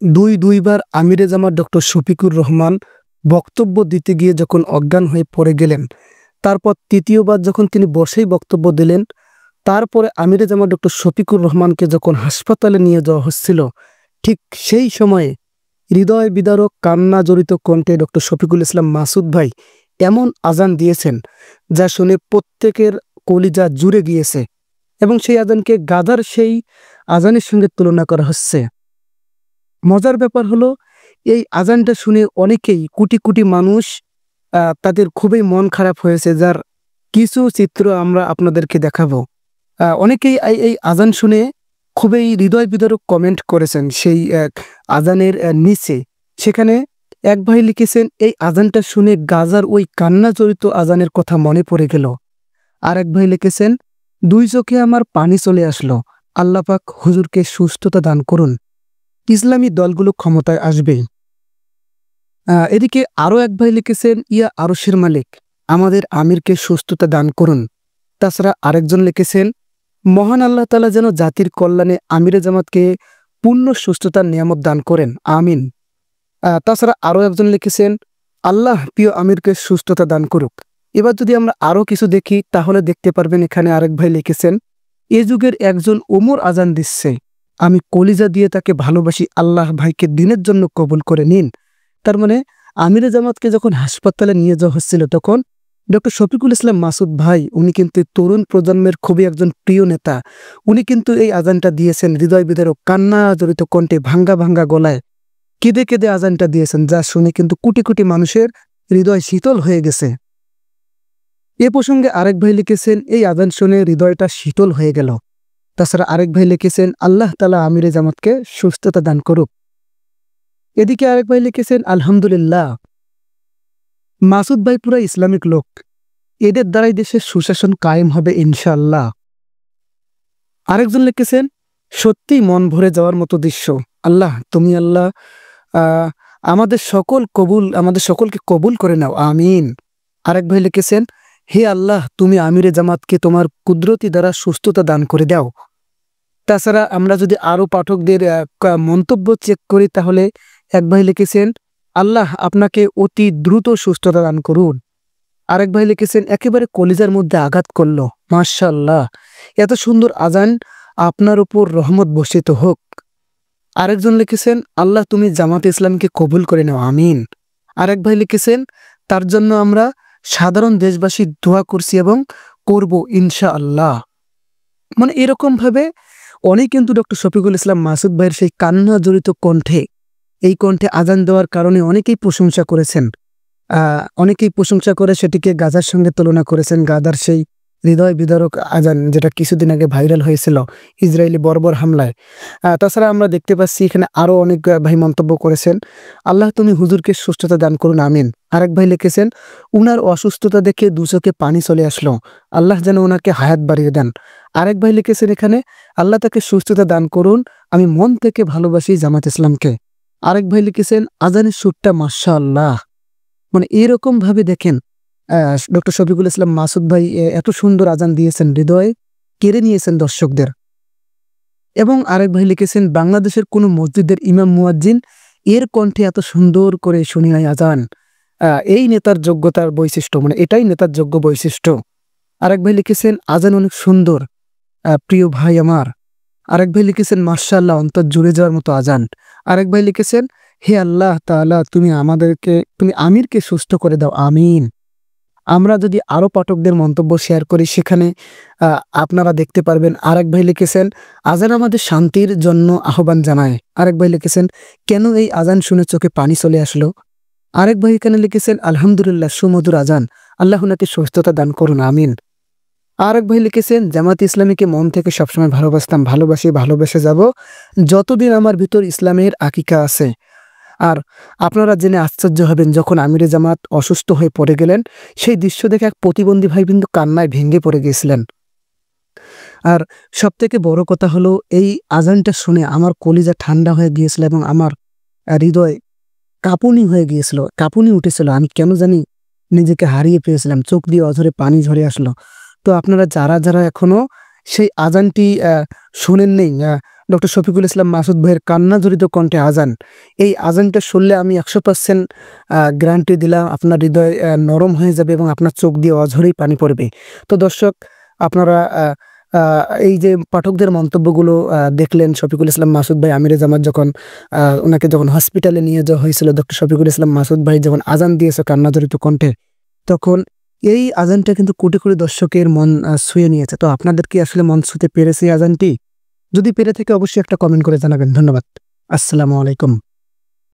দুইবার আমিরে জামাত ডক্টর শফিকুর রহমান বক্তব্য দিতে গিয়ে যখন অজ্ঞান হয়ে পড়ে গেলেন, তারপর তৃতীয়বার যখন তিনি বসেই বক্তব্য দিলেন, তারপরে আমিরে জামাত ডক্টর শফিকুর রহমানকে যখন হাসপাতালে নিয়ে যাওয়া হচ্ছিল, ঠিক সেই সময়ে হৃদয় বিদারক কান্না জড়িত কণ্ঠে ডক্টর শফিকুল ইসলাম মাসুদ ভাই এমন আজান দিয়েছেন যা শুনে প্রত্যেকের কলিজা জুড়ে গিয়েছে এবং সেই আজানকে গাজার সেই আজানের সঙ্গে তুলনা করা হচ্ছে। মজার ব্যাপার হলো, এই আজানটা শুনে অনেকেই, কোটি কোটি মানুষ তাদের খুবই মন খারাপ হয়েছে, যার কিছু চিত্র আমরা আপনাদেরকে দেখাবো। অনেকেই এই আজান শুনে খুবই হৃদয় বিদারক কমেন্ট করেছেন সেই আজানের নিচে। সেখানে এক ভাই লিখেছেন, এই আজানটা শুনে গাজার ওই কান্না জড়িত আজানের কথা মনে পড়ে গেল। আর এক ভাই লিখেছেন, দুই চোখে আমার পানি চলে আসলো, আল্লাহ পাক হুজুরকে সুস্থতা দান করুন, ইসলামী দলগুলো ক্ষমতায় আসবে। এদিকে আরো এক ভাই লিখেছেন, ইয়া আরশের মালিক, আমাদের আমিরকে সুস্থতা দান করুন। তাছাড়া আরেকজন লিখেছেন, মহান আল্লাহ তাআলা যেন জাতির কল্যাণে আমিরে জামাতকে পূর্ণ সুস্থতার নিয়ামত দান করেন, আমিন। তাছাড়া আরো একজন লিখেছেন, আল্লাহ প্রিয় আমিরকে সুস্থতা দান করুক। এবার যদি আমরা আরো কিছু দেখি তাহলে দেখতে পারবেন, এখানে আরেক ভাই লিখেছেন, এ যুগের একজন ওমর আজান দিচ্ছে, আমি কলিজা দিয়ে তাকে ভালোবাসি, আল্লাহ ভাইকে দিনের জন্য কবুল করে নিন। তার মানে আমিরে জামাতকে যখন হাসপাতালে নিয়ে যাওয়া হচ্ছিল, তখন ডক্টর শফিকুল ইসলাম মাসুদ ভাই, উনি কিন্তু তরুণ প্রজন্মের খুবই একজন প্রিয় নেতা। উনি কিন্তু এই আজানটা দিয়েছেন হৃদয় বিদারক কান্না জড়িত কণ্ঠে, ভাঙ্গা ভাঙ্গা গলায় কেঁদে কেঁদে আজানটা দিয়েছেন, যা শুনে কিন্তু কোটি কোটি মানুষের হৃদয় শীতল হয়ে গেছে। এ প্রসঙ্গে আরেক ভাই লিখেছেন, এই আজান শুনে হৃদয়টা শীতল হয়ে গেল। তাছাড়া আরেক ভাই লিখেছেন, আল্লাহ তাআলা আমিরে জামাতকে সুস্থতা দান করুক। এদিকে আরেক ভাই লিখেছেন, আলহামদুলিল্লাহ, মাসুদ ভাই পুরা ইসলামিক লোক, এদের দ্বারাই দেশের সুশাসন কায়েম হবে ইনশাআল্লাহ। আরেকজন লিখেছেন, সত্যি মন ভরে যাওয়ার মতো দৃশ্য, আল্লাহ তুমি আল্লাহ আমাদের সকলকে কবুল করে নাও, আমিন। আরেক ভাই লিখেছেন, হে আল্লাহ তুমি আমিরে জামাতকে তোমার কুদরতি দ্বারা সুস্থতা দান করে দাও। তাছাড়া আমরা যদি আরো পাঠকদের মন্তব্য চেক করি, তাহলে এক ভাই লিখেছেন, আল্লাহ আপনাকে অতি দ্রুত সুস্থতা দান করুন। আরেক ভাই লিখেছেন, একেবারে কলিজার মধ্যে আঘাত করলো, মাশাআল্লাহ, এত সুন্দর আজান, আপনার উপর রহমত বর্ষিত হোক। আরেকজন লিখেছেন, আল্লাহ তুমি জামাত ইসলামকে কবুল করে নাও, আমিন। আরেক ভাই লিখেছেন, তার জন্য আমরা সাধারণ দেশবাসী দোয়া করছি এবং করব ইনশাআল্লাহ। মানে এরকম ভাবে অনেক কিন্তু ডক্টর শফিকুল ইসলাম মাসুদ ভাইয়ের সেই কান্না জড়িত কণ্ঠে, এই কণ্ঠে আজান দেওয়ার কারণে অনেকেই প্রশংসা করেছেন। অনেকেই প্রশংসা করে সেটিকে গাজার সঙ্গে তুলনা করেছেন, গাজার সেই হৃদয় বিদারক আজান, যেটা কিছুদিন আগে ভাইরাল হয়েছিল ইসরায়েলি বর্বর হামলায়। তাছাড়া আমরা দেখতে পাচ্ছি এখানে আরো অনেক ভাই মন্তব্য করেছেন, আল্লাহ তুমি হুজুরকে সুস্থতা দান করুন, আমিন। আরেক ভাই লিখেছেন, উনার অসুস্থতা দেখে দু চোখে পানি চলে আসলো, আল্লাহ যেন ওনাকে হায়াত বাড়িয়ে দেন। আরেক ভাই লিখেছেন এখানে, আল্লাহ তাকে সুস্থতা দান করুন, আমি মন থেকে ভালোবাসি জামাত ইসলামকে। আরেক ভাই লিখেছেন, আজানের সুরটা মাশাআল্লাহ। মানে এরকম ভাবে দেখেন, ডক্টর শফিকুল ইসলাম মাসুদ ভাই এত সুন্দর আজান দিয়েছেন, হৃদয়ে কেড়ে নিয়েছেন দর্শকদের। এবং আরেক ভাই লিখেছেন, বাংলাদেশের কোন মসজিদের ইমাম মুয়াজ্জিন এর কণ্ঠে এত সুন্দর করে শুনিয়ায় আজান, এই নেতার যোগ্যতার বৈশিষ্ট্য, মানে এটাই নেতার যোগ্য বৈশিষ্ট্য। আরেক ভাই লিখেছেন, আজান অনেক সুন্দর, প্রিয় ভাই আমার। আরেক ভাই লিখেছেন, মাশাআল্লাহ, অন্তর জুড়ে যাওয়ার মতো আজান। আরেক ভাই লিখেছেন, হে আল্লাহ তাআলা তুমি আমিরকে সুস্থ করে দাও, আমিন। আমরা যদি আরো পাঠকদের মন্তব্য শেয়ার করি, সেখানে আপনারা দেখতে পারবেন। আরেক ভাই লিখেছেন, আজান আমাদের শান্তির জন্য আহ্বান জানায়। আরেক ভাই লিখেছেন, কেন এই আজান শুনে চোখে পানি চলে আসলো। আরেক ভাই এখানে লিখেছেন, আলহামদুলিল্লাহ, সুমধুর আজান, আল্লাহ ওনাকে সুস্থতা দান করুন, আমিন। আরেক ভাই লিখেছেন, জামাত ইসলামীকে মন থেকে সবসময় ভালোবাসতাম, ভালোবেসে যাব যতদিন আমার ভিতর ইসলামের আকিকা আছে। আর আপনারা জেনে আশ্চর্য হবেন, যখন আমিরে জামাত অসুস্থ হয়ে পড়ে গেলেন, সেই দৃশ্য দেখে এক প্রতিবন্ধী ভাই কিন্তু কান্নায় ভেঙে পড়ে গিয়েছিলেন। আর সব থেকে বড় কথা হলো, এই আজানটা শুনে আমার কলিজা ঠান্ডা হয়ে গিয়েছিল এবং আমার হৃদয় কাঁপুনি উঠেছিল। আমি কেন জানি নিজেকে হারিয়ে পেয়েছিলাম, চোখ দিয়ে অঝরে পানি ঝরে আসলো। তো আপনারা যারা এখনো সেই আজানটি শোনেন নেই, ডক্টর শফিকুল ইসলাম মাসুদ ভাইয়ের কান্না জড়িত কণ্ঠে আজান, এই আজানটা শুনলে আমি 100% গ্যারান্টি দিলাম আপনার হৃদয় নরম হয়ে যাবে এবং আপনার চোখ দিয়ে অঝরেই পানি পড়বে। তো দর্শক, আপনারা এই যে পাঠকদের মন্তব্যগুলো দেখলেন, শফিকুল ইসলাম মাসুদ ভাই আমিরে জামাত যখন ওনাকে যখন হসপিটালে নিয়ে যাওয়া হয়েছিল, ডক্টর শফিকুল ইসলাম মাসুদ ভাই যখন আজান দিয়েছে কান্না জড়িত কণ্ঠে, তখন এই আজানটা কিন্তু কোটি কোটি দর্শকের মন ছুঁয়ে নিয়েছে। তো আপনাদের কি আসলে মন ছুঁতে পেরেছে এই আজানটি? যদি পেরে থাকে অবশ্যই একটা কমেন্ট করে জানাবেন। ধন্যবাদ। আসসালামু আলাইকুম।